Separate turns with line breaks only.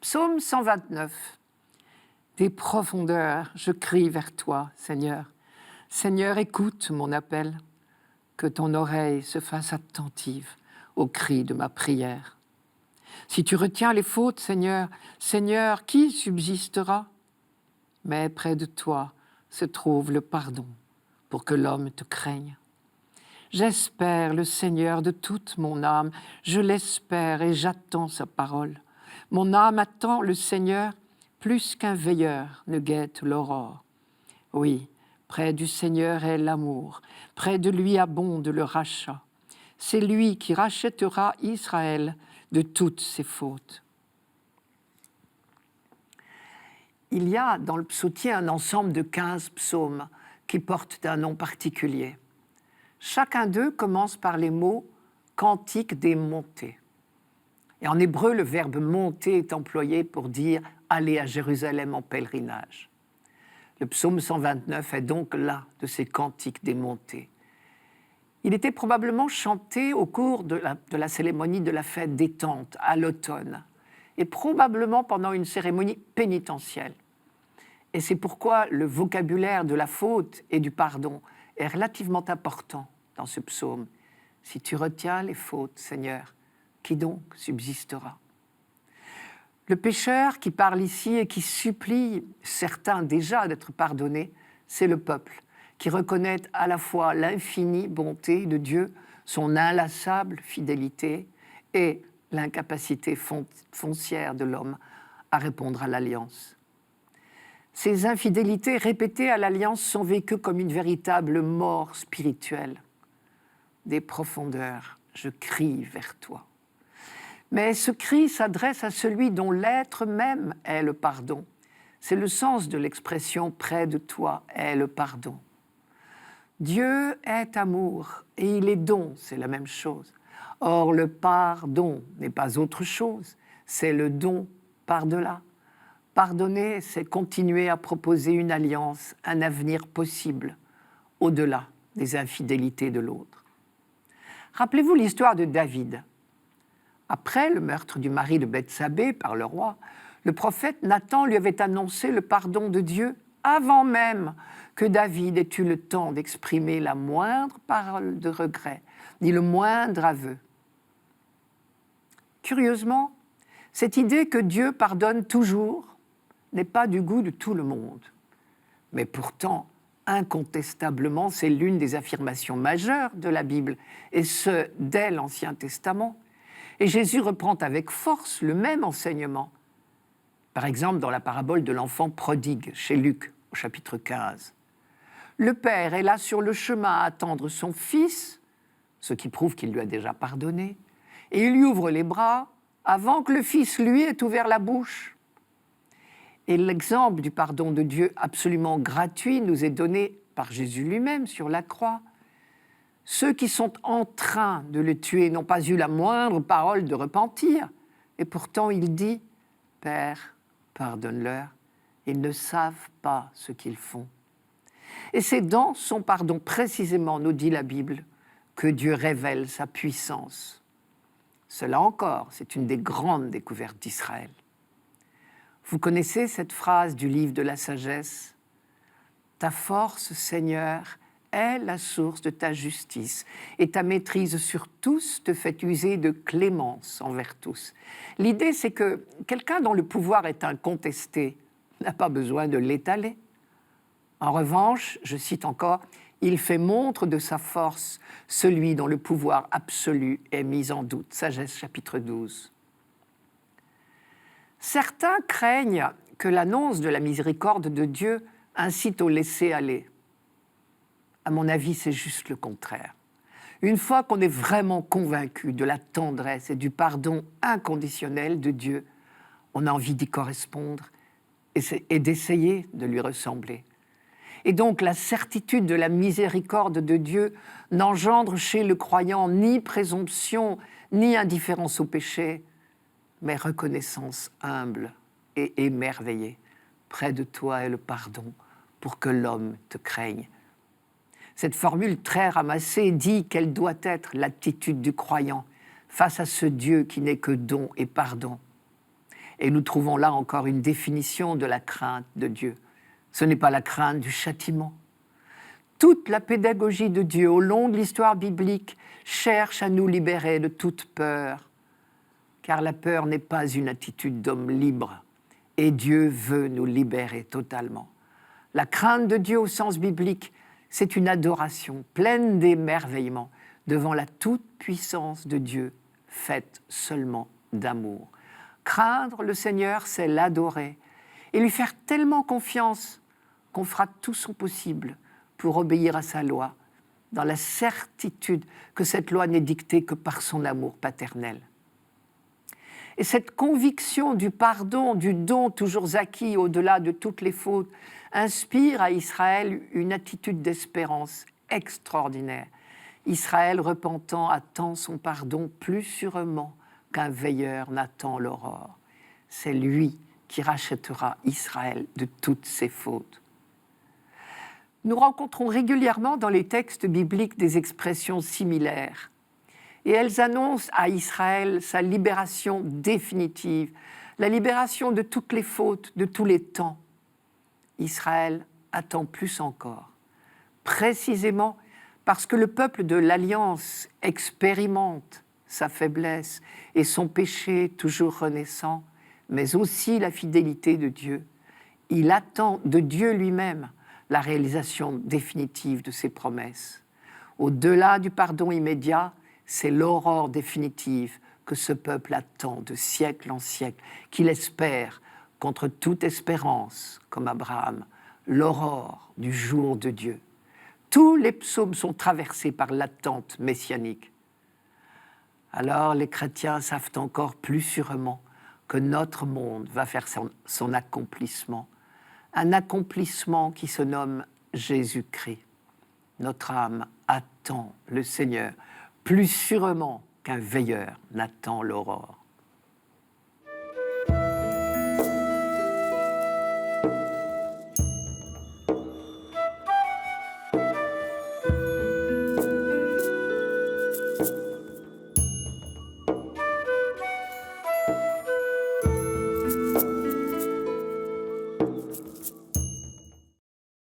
Psaume 129. Des profondeurs, je crie vers toi, Seigneur. Seigneur, écoute mon appel, que ton oreille se fasse attentive au cri de ma prière. Si tu retiens les fautes, Seigneur, Seigneur, qui subsistera? Mais près de toi se trouve le pardon pour que l'homme te craigne. J'espère le Seigneur de toute mon âme, je l'espère et j'attends sa parole. Mon âme attend le Seigneur plus qu'un veilleur ne guette l'aurore. Oui, près du Seigneur est l'amour, près de lui abonde le rachat. C'est lui qui rachètera Israël de toutes ses fautes. Il y a dans le psautier un ensemble de 15 psaumes qui portent un nom particulier. Chacun d'eux commence par les mots « cantique des montées ». Et en hébreu, le verbe « monter » est employé pour dire « aller à Jérusalem en pèlerinage ». Le psaume 129 est donc l'un de ces cantiques des montées. Il était probablement chanté au cours de la cérémonie de la fête des tentes à l'automne, et probablement pendant une cérémonie pénitentielle. Et c'est pourquoi le vocabulaire de la faute et du pardon est relativement important dans ce psaume. Si tu retiens les fautes, Seigneur, qui donc subsistera? Le pécheur qui parle ici et qui supplie certains déjà d'être pardonnés, c'est le peuple qui reconnaît à la fois l'infinie bonté de Dieu, son inlassable fidélité et l'incapacité foncière de l'homme à répondre à l'alliance. Ces infidélités répétées à l'alliance sont vécues comme une véritable mort spirituelle. Des profondeurs, je crie vers toi. Mais ce cri s'adresse à celui dont l'être même est le pardon. C'est le sens de l'expression « près de toi est le pardon ». Dieu est amour et il est don, c'est la même chose. Or, le pardon n'est pas autre chose, c'est le don par-delà. Pardonner, c'est continuer à proposer une alliance, un avenir possible, au-delà des infidélités de l'autre. Rappelez-vous l'histoire de David. Après le meurtre du mari de Bethsabée par le roi, le prophète Nathan lui avait annoncé le pardon de Dieu avant même que David ait eu le temps d'exprimer la moindre parole de regret, ni le moindre aveu. Curieusement, cette idée que Dieu pardonne toujours n'est pas du goût de tout le monde. Mais pourtant, incontestablement, c'est l'une des affirmations majeures de la Bible, et ce, dès l'Ancien Testament. Et Jésus reprend avec force le même enseignement. Par exemple, dans la parabole de l'enfant prodigue, chez Luc, au chapitre 15. Le père est là sur le chemin à attendre son fils, ce qui prouve qu'il lui a déjà pardonné, et il lui ouvre les bras avant que le fils, lui, ait ouvert la bouche. Et l'exemple du pardon de Dieu absolument gratuit nous est donné par Jésus lui-même sur la croix. Ceux qui sont en train de le tuer n'ont pas eu la moindre parole de repentir. Et pourtant, il dit « Père, pardonne-leur, ils ne savent pas ce qu'ils font. » Et c'est dans son pardon précisément, nous dit la Bible, que Dieu révèle sa puissance. Cela encore, c'est une des grandes découvertes d'Israël. Vous connaissez cette phrase du livre de la sagesse ? « Ta force, Seigneur, est la source de ta justice, et ta maîtrise sur tous te fait user de clémence envers tous. » L'idée, c'est que quelqu'un dont le pouvoir est incontesté n'a pas besoin de l'étaler. En revanche, je cite encore, « Il fait montre de sa force, celui dont le pouvoir absolu est mis en doute. » Sagesse chapitre 12. Certains craignent que l'annonce de la miséricorde de Dieu incite au laisser-aller. À mon avis, c'est juste le contraire. Une fois qu'on est vraiment convaincu de la tendresse et du pardon inconditionnel de Dieu, on a envie d'y correspondre et d'essayer de lui ressembler. Et donc, la certitude de la miséricorde de Dieu n'engendre chez le croyant ni présomption, ni indifférence au péché, mais reconnaissance humble et émerveillée. Près de toi est le pardon pour que l'homme te craigne. Cette formule très ramassée dit quelle doit être l'attitude du croyant face à ce Dieu qui n'est que don et pardon. Et nous trouvons là encore une définition de la crainte de Dieu. Ce n'est pas la crainte du châtiment. Toute la pédagogie de Dieu au long de l'histoire biblique cherche à nous libérer de toute peur, car la peur n'est pas une attitude d'homme libre, et Dieu veut nous libérer totalement. La crainte de Dieu au sens biblique, c'est une adoration pleine d'émerveillement devant la toute-puissance de Dieu, faite seulement d'amour. Craindre le Seigneur, c'est l'adorer et lui faire tellement confiance qu'on fera tout son possible pour obéir à sa loi, dans la certitude que cette loi n'est dictée que par son amour paternel. Et cette conviction du pardon, du don toujours acquis au-delà de toutes les fautes, inspire à Israël une attitude d'espérance extraordinaire. Israël repentant attend son pardon plus sûrement qu'un veilleur n'attend l'aurore. C'est lui qui rachètera Israël de toutes ses fautes. Nous rencontrons régulièrement dans les textes bibliques des expressions similaires. Et elles annoncent à Israël sa libération définitive, la libération de toutes les fautes, de tous les temps. Israël attend plus encore, précisément parce que le peuple de l'Alliance expérimente sa faiblesse et son péché toujours renaissant, mais aussi la fidélité de Dieu. Il attend de Dieu lui-même la réalisation définitive de ses promesses. Au-delà du pardon immédiat, c'est l'aurore définitive que ce peuple attend de siècle en siècle, qu'il espère contre toute espérance, comme Abraham, l'aurore du jour de Dieu. Tous les psaumes sont traversés par l'attente messianique. Alors les chrétiens savent encore plus sûrement que notre monde va faire son accomplissement, un accomplissement qui se nomme Jésus-Christ. Notre âme attend le Seigneur plus sûrement qu'un veilleur n'attend l'aurore.